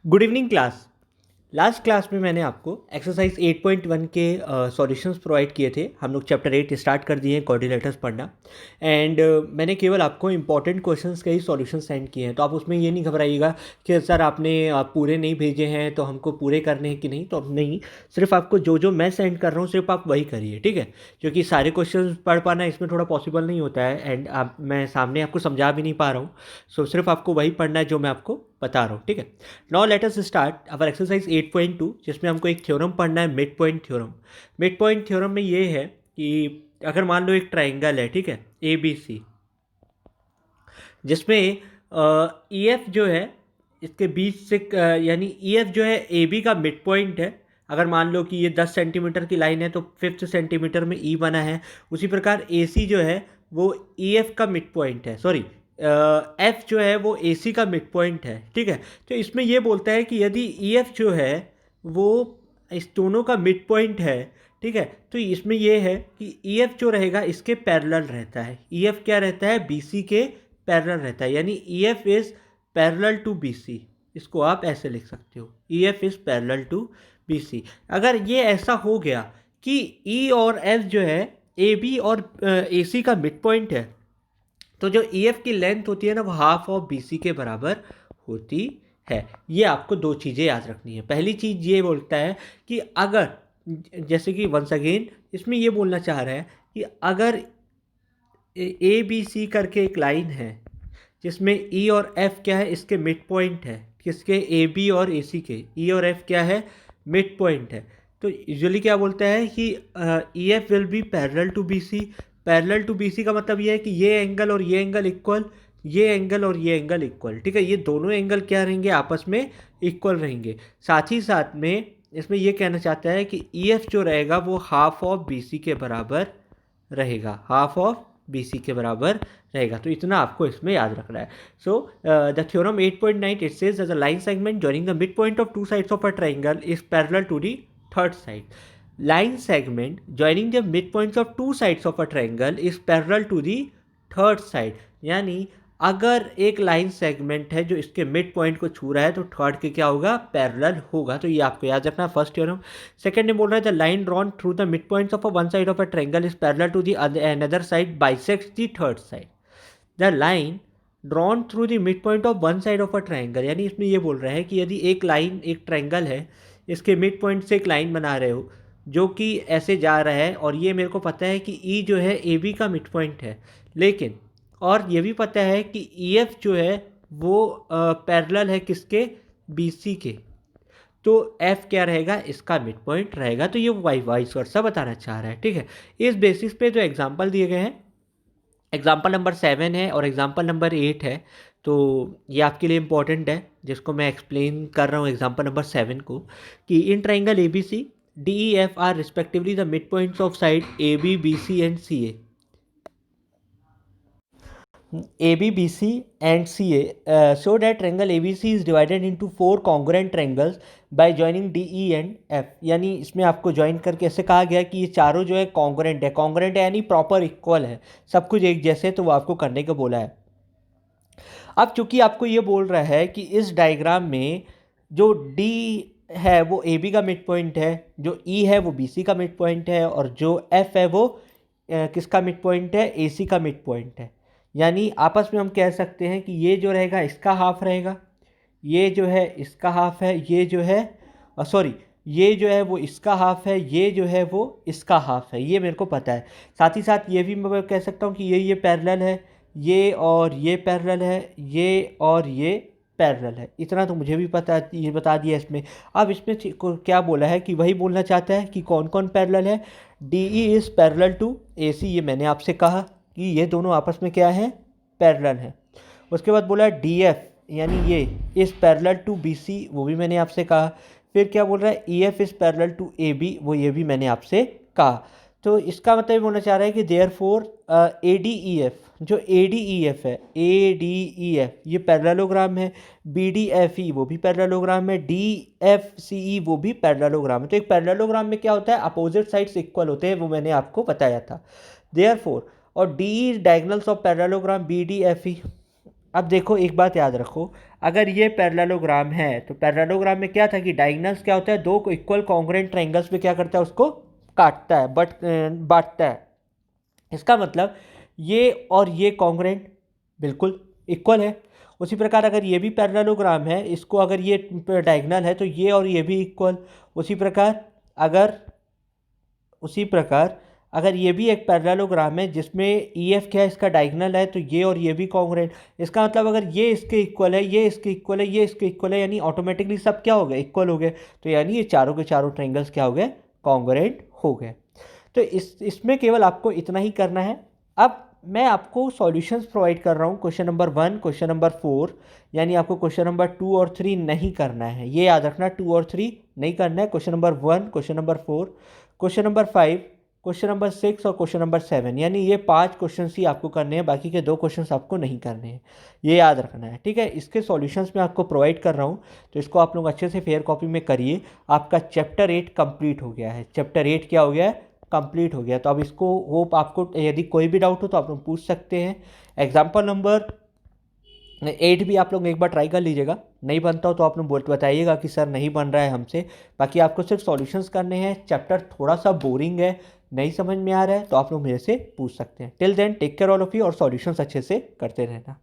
Good evening class. Last class में मैंने आपको एक्सरसाइज 8.1 के सॉल्यूशंस प्रोवाइड किए थे। हम लोग चैप्टर 8 स्टार्ट कर दिए हैं, कोऑर्डिनेटर्स पढ़ना। एंड मैंने केवल आपको इंपॉर्टेंट क्वेश्चंस के ही सॉल्यूशन सेंड किए हैं, तो आप उसमें ये नहीं घबराइएगा कि सर आपने पूरे नहीं भेजे हैं तो हमको पूरे करने हैं कि नहीं। तो नहीं, सिर्फ आपको जो जो मैं सेंड कर रहा हूँ सिर्फ आप वही करिए, ठीक है। क्योंकि सारे क्वेश्चन पढ़ पाना इसमें थोड़ा पॉसिबल नहीं होता है, एंड आप मैं सामने आपको समझा भी नहीं पा रहा हूँ। सो सिर्फ आपको वही पढ़ना है जो मैं आपको बता रहा हूँ, ठीक है। Now let us start our exercise 8.2, जिसमें हमको एक थ्योरम पढ़ना है, mid point theorem. Mid point theorem में ये है कि अगर मान लो एक ट्राइंगल है, ठीक है, ए बी सी, जिसमें ई एफ जो है इसके बीच से यानी ई एफ जो है ए बी का मिड पॉइंट है। अगर मान लो कि ये 10 सेंटीमीटर की लाइन है तो 5th सेंटीमीटर में ई बना है। उसी प्रकार ए सी जो है वो ई एफ का मिड पॉइंट है, सॉरी एफ जो है वो ए सी का मिड पॉइंट है, ठीक है। तो इसमें ये बोलता है कि यदि ई एफ जो है वो इस दोनों का मिड पॉइंट है, ठीक है, तो इसमें यह है कि ई एफ जो रहेगा इसके पैरेलल रहता है। ई एफ क्या रहता है, बी सी के पैरेलल रहता है, यानी E F is parallel to B C. इसको आप ऐसे लिख सकते हो, E F is parallel to B C. अगर ये ऐसा हो गया कि ई और एफ जो है ए बी और ए सी का मिड पॉइंट है, तो जो ई एफ की लेंथ होती है ना वो हाफ ऑफ बी सी के बराबर होती है। ये आपको दो चीज़ें याद रखनी है। पहली चीज़ ये बोलता है कि अगर, जैसे कि वंस अगेन इसमें ये बोलना चाह रहा है कि अगर ए बी सी करके एक लाइन है जिसमें ई और एफ क्या है, इसके मिड पॉइंट है, किसके, ए बी और ए सी के, ई और एफ क्या है, मिड पॉइंट है। तो यूजुअली क्या बोलता है कि E F will be parallel to B C. Parallel to B C का मतलब ये है कि ये एंगल और ये एंगल इक्वल, ये एंगल और ये एंगल इक्वल, ठीक है। ये दोनों एंगल क्या रहेंगे, आपस में इक्वल रहेंगे। साथ ही साथ में इसमें ये कहना चाहता है कि ई एफ जो रहेगा वो हाफ ऑफ बी सी के बराबर रहेगा, हाफ ऑफ बी सी के बराबर रहेगा। तो इतना आपको इसमें याद रखना है। So the theorem 8.9 it says that the line segment joining the mid point of two sides of a triangle is parallel to the third side. Line segment joining the mid points of two sides of a triangle is parallel to the third side. यानी अगर एक line segment है जो इसके mid point को छू रहा है तो थर्ड के क्या होगा, पैरेलल होगा। तो ये आपको याद रखना, फर्स्ट थ्योरम। सेकंड में बोल रहा है the line drawn through the mid points of one side of a triangle is parallel to the another side bisects the third side. The line drawn through the mid point of one side of a triangle, यानी इसमें ये बोल रहा है कि यदि एक line, एक ट्रायंगल है, इसके मिड पॉइंट से एक लाइन बना रहे हो जो कि ऐसे जा रहा है, और ये मेरे को पता है कि ई जो है ए बी का मिड पॉइंट है, लेकिन और ये भी पता है कि ई एफ जो है वो पैरेलल है किसके, बी सी के। तो एफ क्या रहेगा, इसका मिड पॉइंट रहेगा। तो ये वाइस वर्सा बताना चाह रहा है, ठीक है। इस बेसिस पे जो एग्जांपल दिए गए हैं, एग्जाम्पल नंबर 7 है और एग्जाम्पल नंबर 8 है, तो ये आपके लिए इंपॉर्टेंट है, जिसको मैं एक्सप्लेन कर रहा हूँ एग्जाम्पल नंबर 7 को, कि in triangle A B C D E F are respectively the mid points of side A B B C and C A. AB, BC and CA show that triangle ABC is divided into four congruent triangles by joining DE and F। यानी इसमें आपको join करके ऐसे कहा गया कि ये चारों जो है कॉन्ग्रेंट है। कॉन्ग्रेंट है यानी प्रॉपर इक्वल है, सब कुछ एक जैसे, तो वो आपको करने को बोला है। अब चूंकि आपको ये बोल रहा है कि इस डायग्राम में जो D है वो AB का मिड पॉइंट है, जो E है वो BC का मिड पॉइंट है, और जो F है वो किसका मिड पॉइंट है, AC का मिड पॉइंट है। यानी आपस में हम कह सकते हैं कि ये जो रहेगा इसका हाफ रहेगा, ये जो है इसका हाफ है, ये जो है सॉरी ये जो है वो इसका हाफ है, ये जो है वो इसका हाफ है। ये मेरे को पता है। साथ ही साथ ये भी मैं कह सकता हूँ कि ये पैरेलल है, ये और ये पैरेलल है, ये और ये पैरेलल है। इतना तो मुझे भी पता है, ये बता दिया इसमें। अब इसमें क्या बोला है कि वही बोलना चाहता है कि कौन कौन पैरेलल है। D E is parallel to A C, ये मैंने आपसे कहा कि ये दोनों आपस में क्या है, पैरेलल है। उसके बाद बोला डी एफ, यानी ये इस पैरेलल टू बी सी, वो भी मैंने आपसे कहा। फिर क्या बोल रहा है, E F is parallel to A B, वो ये भी मैंने आपसे कहा। तो इसका मतलब बोलना चाह रहा है कि therefore A D E F, जो ए डी ई एफ है, ए डी ई एफ ये पैरेललोग्राम है, बी डी एफ ई वो भी पैरेललोग्राम है, डी एफ सी ई वो भी पैरेललोग्राम है। तो एक पैरेललोग्राम में क्या होता है, अपोजिट साइड्स इक्वल होते हैं, वो मैंने आपको बताया था। देयर फोर, और the diagonals of parallelogram B D F E. अब देखो एक बात याद रखो, अगर ये पैरेललोग्राम है तो पैरेललोग्राम में क्या था कि डायगोनल्स क्या होता है, दो इक्वल कॉन्ग्रुएंट ट्रायंगल्स में क्या करता है, उसको काटता है, बट बांटता है। इसका मतलब ये और ये कॉन्ग्रुएंट बिल्कुल इक्वल है। उसी प्रकार अगर ये भी पैरेललोग्राम है, इसको अगर ये डायगोनल है तो ये और ये भी इक्वल। उसी प्रकार अगर उसी प्रकार अगर ये भी एक पैरेललोग्राम है जिसमें ई एफ क्या है, इसका डायगोनल है, तो ये और ये भी कॉन्ग्रुएंट। इसका मतलब अगर ये इसके इक्वल है, ये इसके इक्वल है, ये इसके इक्वल है, यानी ऑटोमेटिकली सब क्या हो गए, इक्वल हो गए। तो यानी ये चारों के चारों ट्रायंगल्स क्या हो गए, कॉन्ग्रुएंट हो गए। तो इसमें केवल आपको इतना ही करना है। अब मैं आपको सॉल्यूशंस प्रोवाइड कर रहा हूँ क्वेश्चन नंबर 1, क्वेश्चन नंबर 4, यानी आपको क्वेश्चन नंबर 2 और 3 नहीं करना है, ये याद रखना, 2 और 3 नहीं करना है। Question number 1, question number 4, question number 5, question number 6 और क्वेश्चन नंबर 7, यानी ये 5 क्वेश्चन ही आपको करने हैं, बाकी के 2 क्वेश्चन आपको नहीं करने हैं, ये याद रखना है, ठीक है। इसके सॉल्यूशंस मैं आपको प्रोवाइड कर रहा हूँ, तो इसको आप लोग अच्छे से फेयर कॉपी में करिए। आपका चैप्टर 8 कंप्लीट हो गया है, चैप्टर 8 क्या हो गया है, कंप्लीट हो गया। तो अब इसको होप आपको यदि कोई भी डाउट हो तो आप लोग पूछ सकते हैं। एग्जाम्पल नंबर 8 भी आप लोग एक बार ट्राई कर लीजिएगा, नहीं बनता हो तो आप लोग बताइएगा कि सर नहीं बन रहा है हमसे। बाकी आपको सिर्फ सॉल्यूशंस करने हैं, चैप्टर थोड़ा सा बोरिंग है, नहीं समझ में आ रहा है तो आप लोग मेरे से पूछ सकते हैं। Till then take care all of you, और सॉल्यूशंस अच्छे से करते रहना।